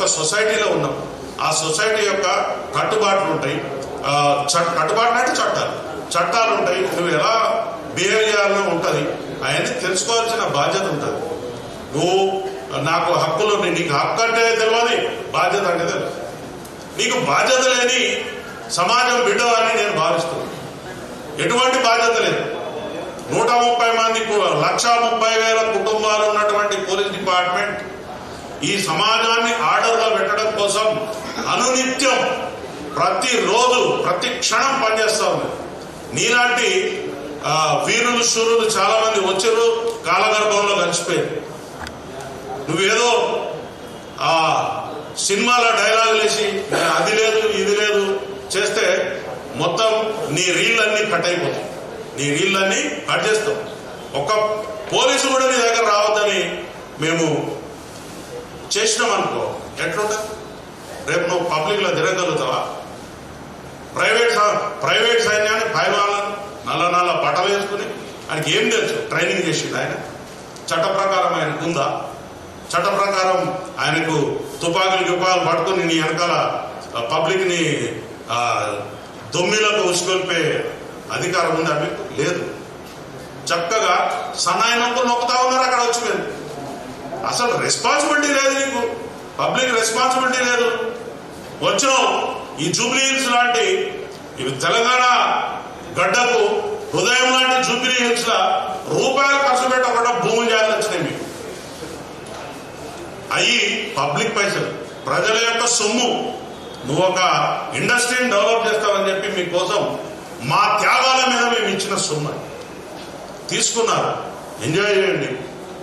ఒక సొసైటీలో ఉన్నాం. ఆ సొసైటీ యొక్క కట్టుబాట్లు ఉంటాయి. కట్టుబాట్లు అంటే చట్టాలు ఉంటాయి. నువ్వు ఎలా బిహేవ్ చేయాలో ఉంటుంది. అవన్నీ తెలుసుకోవాల్సిన బాధ్యత ఉంటుంది. నువ్వు నాకు హక్కులు, నీకు హక్కు అంటే తెలియదు, బాధ్యత అంటే తెలియదు. నీకు బాధ్యత లేని సమాజం బిడ్డ అని నేను భావిస్తున్నాను. ఎటువంటి బాధ్యత లేదు. 130 మంది 1,30,000 కుటుంబాలు ఉన్నటువంటి పోలీస్ డిపార్ట్మెంట్ ఈ సమాజాన్ని ఆర్డర్గా పెట్టడం కోసం అనునిత్యం ప్రతిరోజు ప్రతి క్షణం పనిచేస్తా ఉంది. నీలాంటి వీరులు శూరులు చాలా మంది వచ్చారు, కాలగర్భంలో కలిసిపోయారు. నువ్వేదో సినిమాలో డైలాగులు వేసి అది లేదు ఇది లేదు చేస్తే మొత్తం నీ రీళ్ళన్నీ కట్ అయిపోతాయి. నీ రీళ్ళన్నీ కట్ చేస్తాం. ఒక్క పోలీసు కూడా నీ దగ్గర రావద్దని మేము చేసినాం అనుకో, ఎట్లుంటుంది? రేపు నువ్వు పబ్లిక్లో తిరగలుగుతావా? ప్రైవేట్ సైన్యాన్ని పైవాళ్ళను నల్ల బట్టలు వేసుకుని ఆయనకి ఏం తెలుసు? ట్రైనింగ్ చేసింది ఆయన. చట్ట ప్రకారం ఆయనకు ఉందా? చట్ట ప్రకారం ఆయనకు తుపాకులు పట్టుకుని నీ వెనకాల పబ్లిక్ని దొమ్మిలకు ఉసుకొల్పే అధికారం ఉందా మీకు? లేదు. చక్కగా సన్నాయి నొక్కులు నొక్కుతా ఉన్నారు అక్కడ వచ్చి. మీరు అసలు రెస్పాన్సిబిలిటీ లేదు నీకు, పబ్లిక్ రెస్పాన్సిబిలిటీ లేదు. వచ్చినావు ఈ జూబ్లీ హిల్స్ లాంటి తెలంగాణ గడ్డకు హృదయం లాంటి జూబ్లీ హిల్స్ లా రూపాయలు ఖర్చు పెట్టకుండా భూములు చేయాల్సి వచ్చినాయి మీకు. అయ్యి పబ్లిక్ పైసలు, ప్రజల యొక్క సొమ్ము. నువ్వు ఒక ఇండస్ట్రీని డెవలప్ చేస్తావని చెప్పి మీకోసం మా త్యాగాల మీద మేము ఇచ్చిన సొమ్ము తీసుకున్నారు. ఎంజాయ్ చేయండి,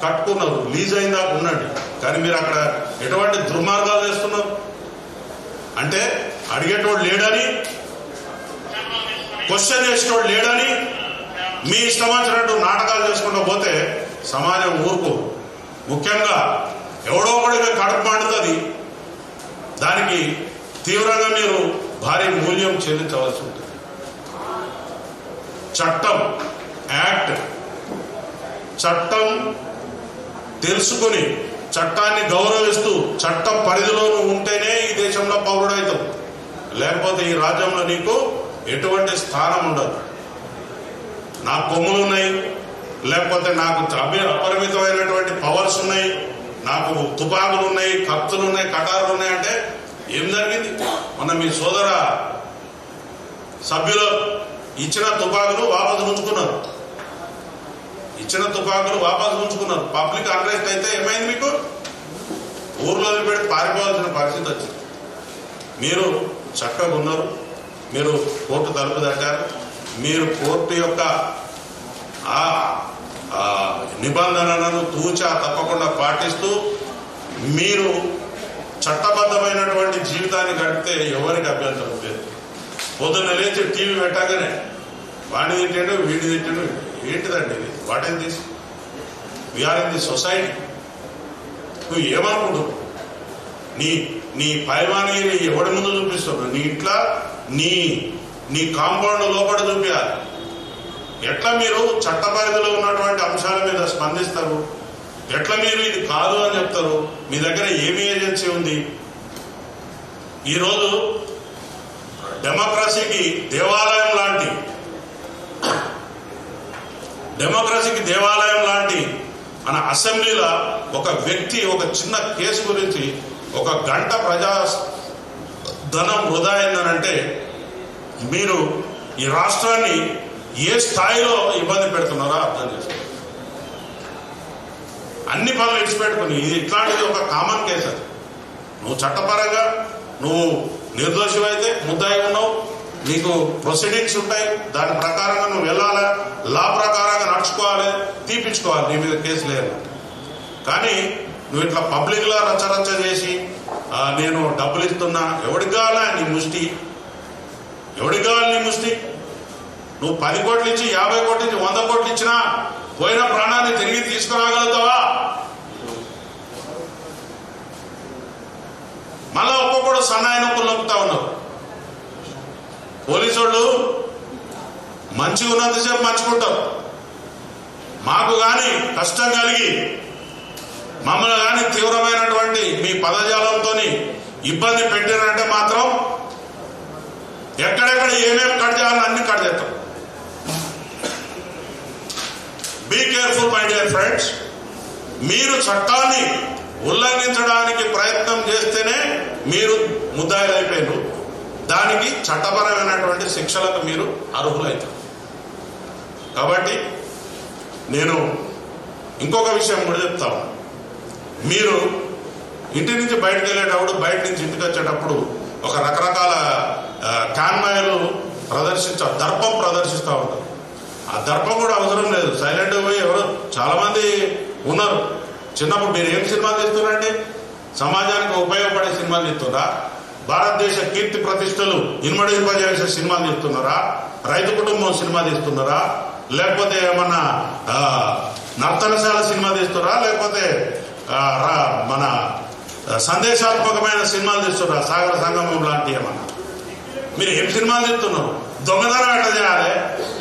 కట్టుకున్నారు, రిలీజ్ అయిందా ఉండండి. కానీ మీరు అక్కడ ఎటువంటి దుర్మార్గాలు చేస్తున్నారు అంటే అడిగేటోడు లేడని, క్వశ్చన్ చేసేటోడు లేడని మీ ఇష్టం వచ్చినట్టు నాటకాలు చేసుకుంటూ పోతే సమాజం ఊరుకో. ముఖ్యంగా ఎవడో ఒకడిగా కడుపు మండుతుంది. దానికి తీవ్రంగా మీరు భారీ మూల్యం చెల్లించవలసి ఉంటుంది. చట్టం తెలుసుకుని చట్టాన్ని గౌరవిస్తూ చట్ట పరిధిలో ఉంటేనే ఈ దేశంలో పౌరుడవుతావు. లేకపోతే ఈ రాజ్యంలో నీకు ఎటువంటి స్థానం ఉండదు. నాకు కొమ్ములు ఉన్నాయి, లేకపోతే నాకు అపరిమితమైనటువంటి పవర్స్ ఉన్నాయి, నాకు తుపాకులు ఉన్నాయి, కత్తులు ఉన్నాయి, కటారులు ఉన్నాయి అంటే ఏం జరిగింది? మొన్న మీ సోదర సభ్యులు ఇచ్చిన తుపాకులు వాపసు ఉంచుకున్నారు. పబ్లిక్ అన్రెస్ట్ అయితే ఏమైంది? మీకు ఊర్లో పెట్టి పారిపోవాల్సిన పరిస్థితి వచ్చింది. మీరు చక్కగా ఉన్నారు, మీరు కోర్టు తలుపు తట్టారు. మీరు కోర్టు యొక్క నిబంధనలను తూచా తప్పకుండా పాటిస్తూ మీరు చట్టబద్ధమైనటువంటి జీవితాన్ని గడిపితే ఎవరికి అభ్యంతరం లేదు. పొద్దున్న లేచి టీవీ పెట్టగానే వాడిని తిట్టాడు, వీడిని తిట్టాడు. ఏంటిదండి ఇది? What is this? We are in the society. నువ్వు ఏమనుకుంటున్నావు? నీ పైవానికి ఎవడి ముందు చూపిస్తున్నావు? నీ ఇంట్లో నీ కాంపౌండ్ లోపల చూపించాలి. ఎట్లా మీరు చట్ట పరిధిలో ఉన్నటువంటి అంశాల మీద స్పందిస్తారు? ఎట్లా మీరు ఇది కాదు అని చెప్తారు? మీ దగ్గర ఏమి ఏజెన్సీ ఉంది? ఈరోజు డెమోక్రసీకి దేవాలయం లాంటి మన అసెంబ్లీలో ఒక వ్యక్తి ఒక చిన్న కేసు గురించి 1 గంట ప్రజా ధనం వృధా అయిందనంటే మీరు ఈ రాష్ట్రాన్ని ఏ స్థాయిలో ఇబ్బంది పెడుతున్నారో అర్థం చేసుకోండి. అన్ని పనులు ఇచ్చిపెట్టుకుని ఇది ఇట్లాంటిది ఒక కామన్ కేసు. అది నువ్వు చట్టపరంగా నువ్వు నిర్దోషమైతే ముద్దాయి ఉన్నావు, నీకు ప్రొసీడింగ్స్ ఉంటాయి. దాని ప్రకారంగా నువ్వు వెళ్ళాలి, లా ప్రకారంగా నడుచుకోవాలి, తీపించుకోవాలి. నీ మీద కేసు లేదు. కానీ నువ్వు ఇట్లా పబ్లిక్లో రచ్చరచ్చ చేసి నేను డబ్బులు ఇస్తున్నా, ఎవడికి కావాలా నీ ముష్టి? నువ్వు 10 కోట్లు ఇచ్చి 50 కోట్లు ఇచ్చి 100 కోట్లు ఇచ్చినా పోయిన ప్రాణాన్ని తిరిగి తీసుకురాగలుగుతావా? మళ్ళా ఒక్కొక్కడు సన్నాయి నొప్పులు నొక్కుతా ఉన్నారు. పోలీసు వాళ్ళు మంచిగా ఉన్నంతసేపు మంచుకుంటారు. మాకు కానీ కష్టం కలిగి మమ్మల్ని కానీ తీవ్రమైనటువంటి మీ పదజాలంతో ఇబ్బంది పెట్టారంటే మాత్రం ఎక్కడెక్కడ ఏమేమి కట్ చేయాలని అన్ని కట్ చేస్తాం. Be careful my dear friends. మీరు చట్టాన్ని ఉల్లంఘించడానికి ప్రయత్నం చేస్తేనే మీరు ముద్దాయిలైపోయారు. దానికి చట్టపరమైనటువంటి శిక్షలకు మీరు అర్హులవుతారు. కాబట్టి నేను ఇంకొక విషయం కూడా చెప్తాను. మీరు ఇంటి నుంచి బయటకు వెళ్ళేటప్పుడు, బయట నుంచి ఇంటికి వచ్చేటప్పుడు ఒక రకరకాల కాన్వాయ్లు దర్పం ప్రదర్శిస్తూ ఉంటారు. ఆ దర్పం కూడా అవసరం లేదు. సైలెంట్ పోయి ఎవరు చాలా మంది ఉన్నారు. చిన్నప్పుడు మీరు ఏం సినిమాలు తీస్తున్నారండి? సమాజానికి ఉపయోగపడే సినిమాలు తీస్తున్నారా? భారతదేశ కీర్తి ప్రతిష్టలు ఇనుమడింపజేసే సినిమాలు తీస్తున్నారా? రైతు కుటుంబం సినిమా తీస్తున్నారా? లేకపోతే ఏమన్నా నర్తనశాల సినిమా తీస్తున్నారా? లేకపోతే మన సందేశాత్మకమైన సినిమాలు తీస్తున్నారా? సాగర సంగమం లాంటి ఏమన్నా? మీరు ఏం సినిమాలు తీస్తున్నారు? దొంగతనం ఎట్లా చేయాలి,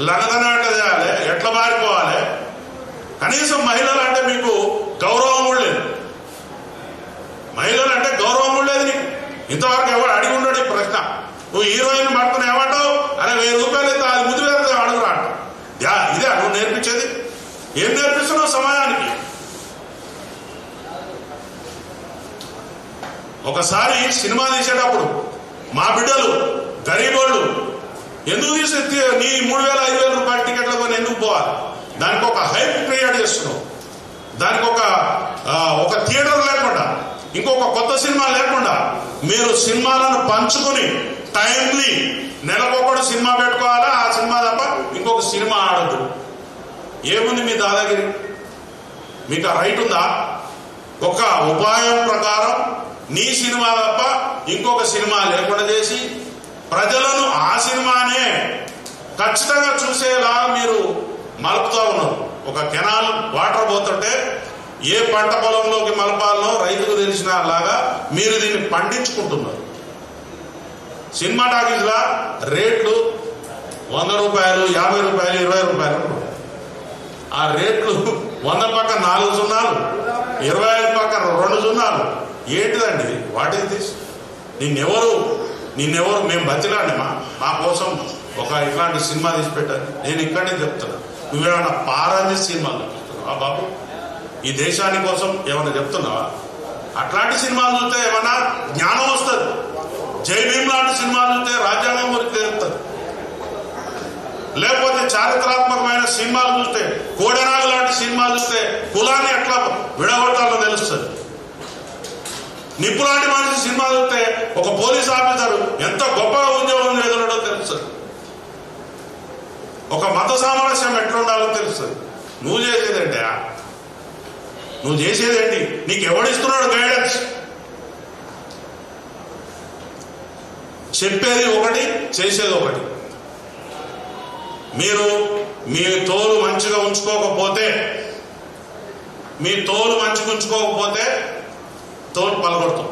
లంగతనం ఎట్లా చేయాలి, ఎట్లా మారిపోవాలి? కనీసం మహిళలు అంటే మీకు గౌరవం కూడా లేదు. మహిళలు అంటే గౌరవం కూడా లేదు నీకు. ఇంతవరకు ఎవరు అడిగి ఉండడు ఈ ప్రశ్న. నువ్వు హీరోయిన్ పట్టుకుని ఏమంటావు? అరే 1000 రూపాయలు అయితే అది ముద్దు వేస్తే అడుగురా అంట. ఇదే నువ్వు నేర్పించేది? ఏం నేర్పిస్తున్నావు సమాజానికి? ఒకసారి సినిమా తీసేటప్పుడు మా బిడ్డలు గరీబోళ్ళు ఎందుకు తీసి నీ 3000 5000 రూపాయల టికెట్ల కొని ఎందుకు పోవాలి? దానికి ఒక హైప్ క్రియేట్ చేస్తున్నావు. దానికి ఒక థియేటర్ లేకుండా, ఇంకొక కొత్త సినిమా లేకుండా మీరు సినిమాలను పంచుకొని టైమ్లీ నెలకొకడు సినిమా పెట్టుకోవాలా. ఆ సినిమా తప్ప ఇంకొక సినిమా ఆడద్దు. ఏముంది మీ దాదాగిరి? మీకు ఆ రైట్ ఉందా? ఒక ఉపాయం ప్రకారం నీ సినిమా తప్ప ఇంకొక సినిమా లేకుండా చేసి ప్రజలను ఆ సినిమానే ఖచ్చితంగా చూసేలా మీరు మలుపుతా ఉన్నారు. ఒక కెనాల్ వాటర్ పోతుంటే ఏ పంట పొలంలోకి మలపాలనో రైతుకు తెలిసిన లాగా మీరు దీన్ని పండించుకుంటున్నారు. సినిమా టాకీస్లా రేట్లు 100 రూపాయలు, 50 రూపాయలు, 20 రూపాయలు. ఆ రేట్లు 100 పక్క 4 సున్నాలు, 25 పక్క 2 సున్నాలు. ఏంటిదండి? What is this? నిన్నెవరు మేము బతిలాండి మా కోసం ఒక ఇట్లాంటి సినిమా తీసి పెట్టారు. నేను ఇక్కడే చెప్తున్నా, నువ్వేమన్నా పారాని సినిమాలు చూస్తున్నావా బాబు? ఈ దేశాని కోసం ఏమన్నా చెప్తున్నావా? అట్లాంటి సినిమాలు చూస్తే ఏమన్నా జ్ఞానం వస్తుంది. జై భీమ్ లాంటి సినిమాలు చూస్తే రాజ్యాంగం గురించి తెలుస్తుంది. లేకపోతే చారిత్రాత్మకమైన సినిమాలు చూస్తే, కోడెనాగు లాంటి సినిమాలు చూస్తే కులాన్ని ఎట్లా విడగొట్టాలో తెలుస్తుంది. నిప్పులాంటి మనిషి సినిమా చూస్తే ఒక పోలీస్ ఆఫీసర్ ఎంత గొప్పగా ఉద్యోగం ఎదురడో తెలుస్తుంది. ఒక మత సామరస్యం ఎట్లుండాలో తెలుస్తుంది. నువ్వు చేసేదేంటి? నువ్వు చేసేదేంటి? నీకు ఎవడిస్తున్నాడు గైడెన్స్? చెప్పేది ఒకటి, చేసేది ఒకటి. మీరు మీ తోలు మంచిగా ఉంచుకోకపోతే తోలు పలగొడతాం.